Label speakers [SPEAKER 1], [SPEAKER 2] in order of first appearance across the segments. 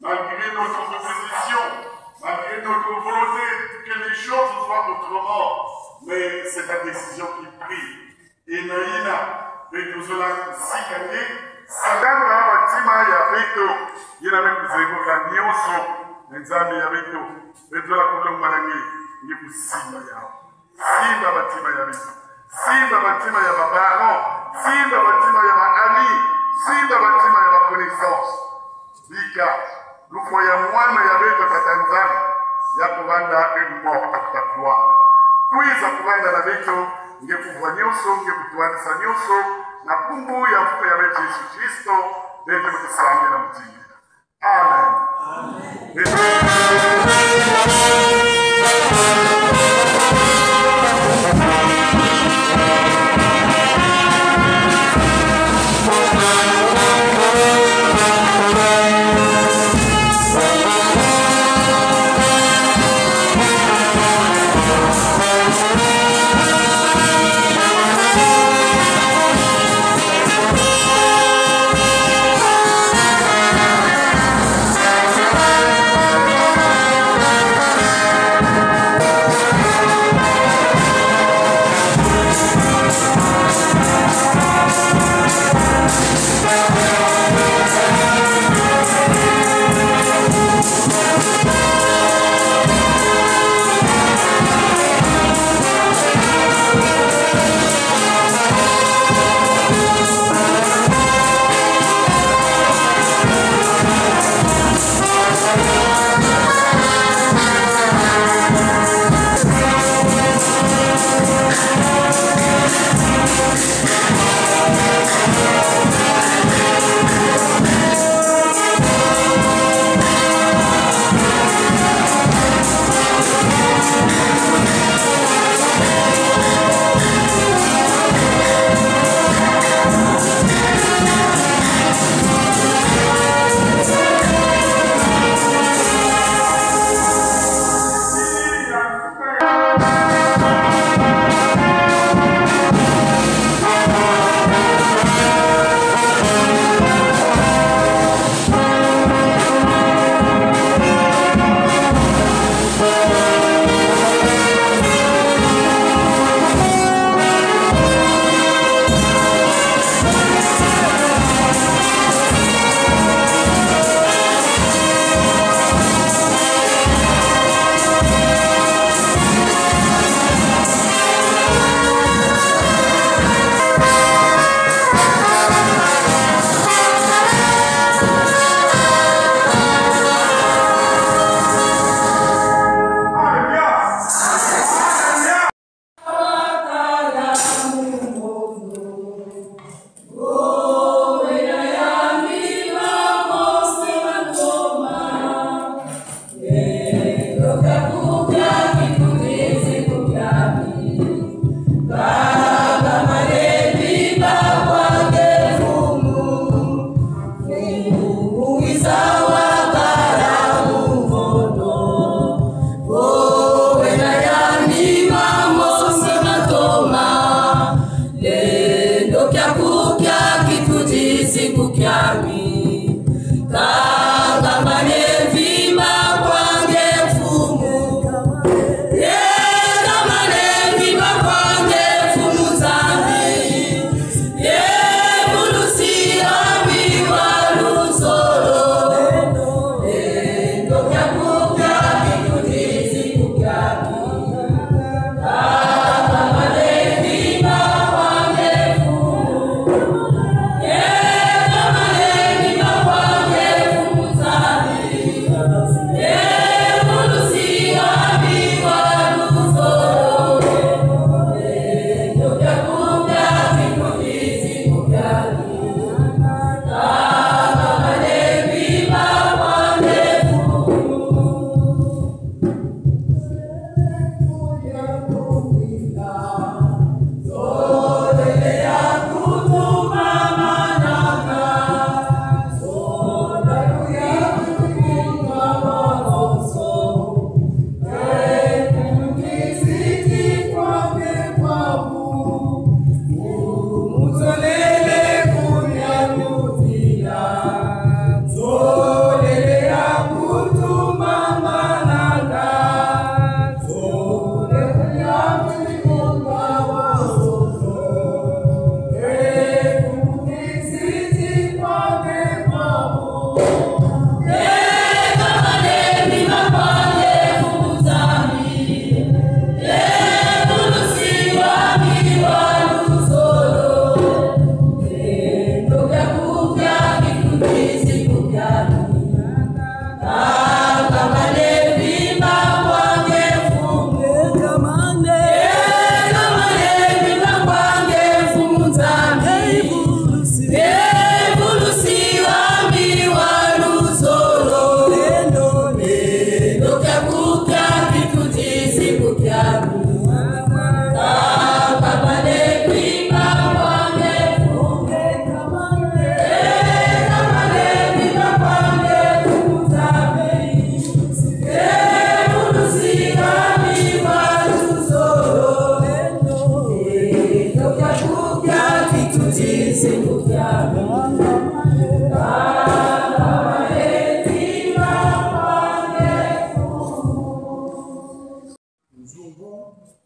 [SPEAKER 1] Malgré notre opposition, malgré notre volonté que les choses soient autrement, mais c'est la décision qui prie. Et Naïna, Betuzola, Sikane, Sagana, Batima, Yabeto, Yiname Kuzego, Nioso, Nzambi, Yabeto, Betuzola, Koulou Manangé, Nipu Simba Yao. Simba Batima Yabeto, Simba Batima Yababaron, Simba Batima Yabakani, Simba Batima Yabakonnaissance. Bika, nous croyons moi, mais Yabeto Katanzani, Yakubanda, une mort à ta gloire. Puis, Yakubanda Yabeto, ngekuva nyuso ngekutwanisa nyuso na kumbu ya mfuko ya wetu Yesu Kristo ndio tukusamia na mtingi. Amen.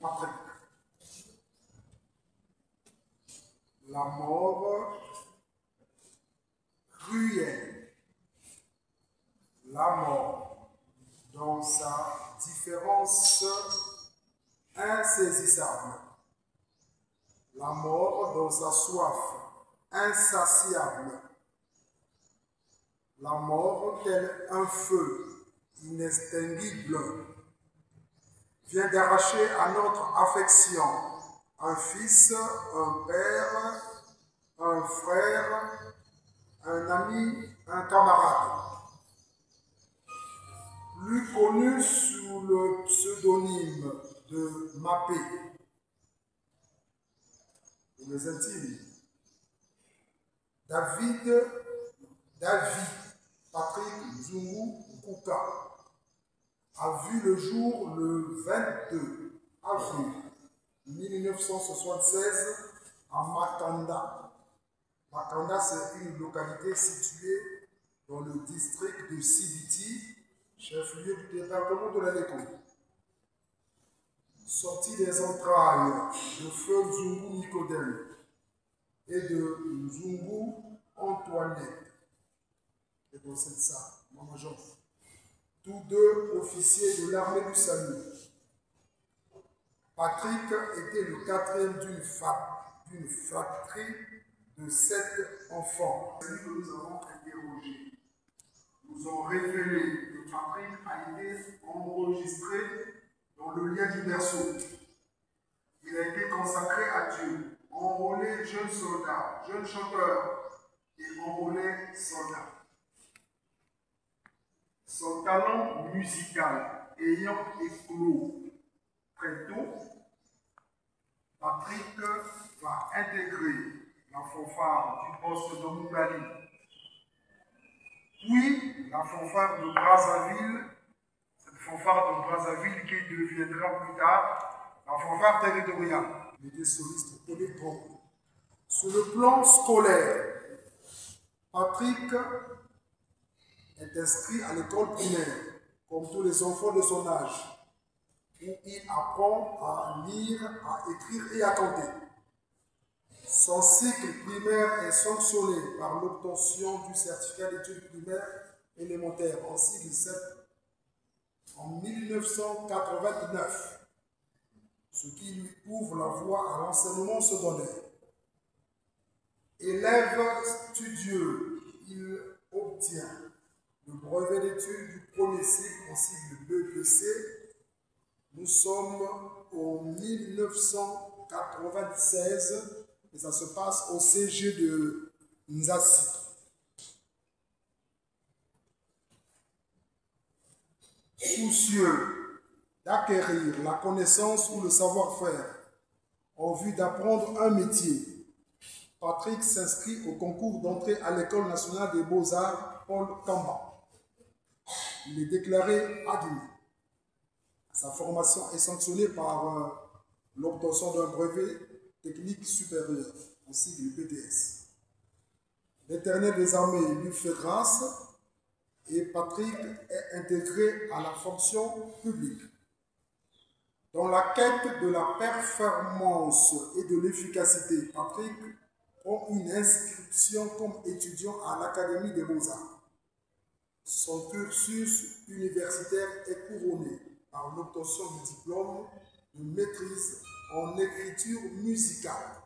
[SPEAKER 2] Patrick. La mort cruelle. La mort dans sa différence insaisissable. La mort dans sa soif insatiable. La mort tel un feu inextinguible vient d'arracher à notre affection un fils, un père, un frère, un ami, un camarade. Plus connu sous le pseudonyme de Mappé. Pour les intimes, David Patrick Nzungu Kuka a vu le jour le 22 avril 1976 à Makanda. Makanda, c'est une localité située dans le district de Sibiti, chef-lieu du département de la Léco. Sorti des entrailles de feu Nzungu Nicodème et de Nzungu Antoinette. Et dans cette salle, Maman Jean, tous deux officiers de l'armée du salut. Patrick était le quatrième d'une fratrie de 7 enfants. Celui que nous avons interrogé nous ont révélé que Patrick a été enregistré dans le lien du berceau. Il a été consacré à Dieu, enrôlé jeune soldat, jeune chanteur et enrôlé soldat. Son talent musical ayant éclos très tôt, Patrick va intégrer la fanfare du poste de Mougali, puis la fanfare de Brazzaville, cette fanfare de Brazzaville qui deviendra plus tard la fanfare territoriale. Il était soliste polytron. Sur le plan scolaire, Patrick est inscrit à l'école primaire, comme tous les enfants de son âge, où il apprend à lire, à écrire et à compter. Son cycle primaire est sanctionné par l'obtention du certificat d'études primaires élémentaires en cycle 7 en 1989, ce qui lui ouvre la voie à l'enseignement secondaire. Élève studieux, il obtient le brevet d'études du premier cycle en cycle BEPC. Nous sommes en 1996 et ça se passe au CG de Nzassi. Soucieux d'acquérir la connaissance ou le savoir-faire en vue d'apprendre un métier, Patrick s'inscrit au concours d'entrée à l'École nationale des beaux-arts Paul Kamba. Il est déclaré admis. Sa formation est sanctionnée par l'obtention d'un brevet technique supérieur, en sigle BTS. L'Éternel des armées lui fait grâce et Patrick est intégré à la fonction publique. Dans la quête de la performance et de l'efficacité, Patrick prend une inscription comme étudiant à l'Académie des Beaux-Arts. Son cursus universitaire est couronné par l'obtention du diplôme de maîtrise en écriture musicale.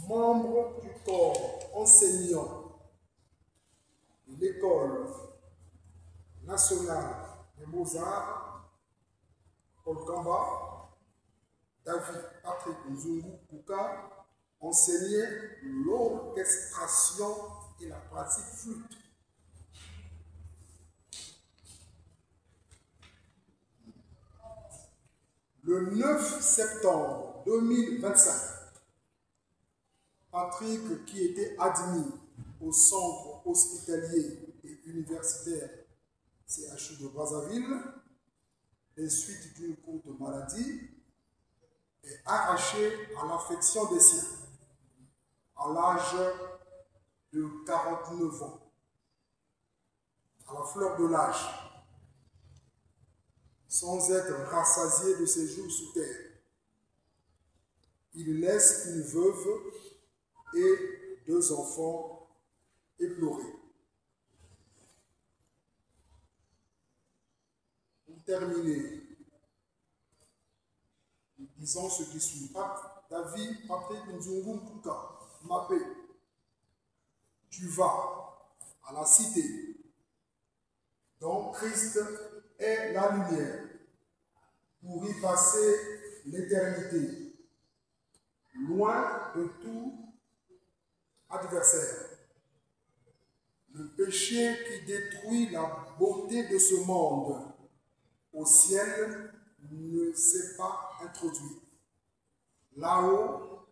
[SPEAKER 2] Membre du corps enseignant de l'École nationale des Beaux-Arts, Paul Kamba, David Patrick Nzungu Kuka enseignait l'orchestration et la pratique flûte. Le 9 septembre 2025, Patrick, qui était admis au centre hospitalier et universitaire CHU de Brazzaville, des suites d'une courte maladie, est arraché à l'affection des siens. à l'âge de 49 ans, à la fleur de l'âge, sans être rassasié de ses jours sous terre. Il laisse une veuve et 2 enfants éplorés. Pour terminer, nous disons ce qui suit. David Patrick Nzungu Kuka, Mapé, tu vas à la cité dont Christ est la lumière pour y passer l'éternité, loin de tout adversaire. Le péché qui détruit la beauté de ce monde au ciel ne s'est pas introduit. Là-haut,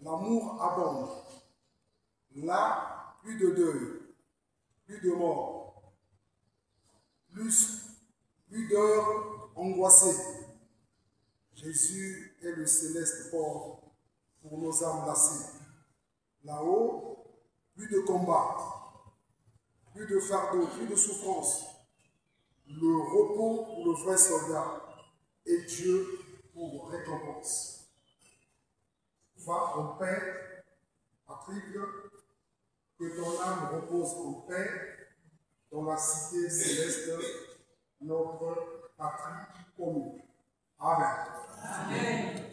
[SPEAKER 2] l'amour abonde. Là, plus de deuil, plus de mort, plus d'heures angoissées. Jésus est le céleste port pour nos âmes lassées. Là-haut, plus de combat, plus de fardeau, plus de souffrance. Le repos pour le vrai soldat et Dieu pour récompense. Va en paix, Patrick, que ton âme repose en paix dans la cité céleste, notre patrie commune. Amen. Amen.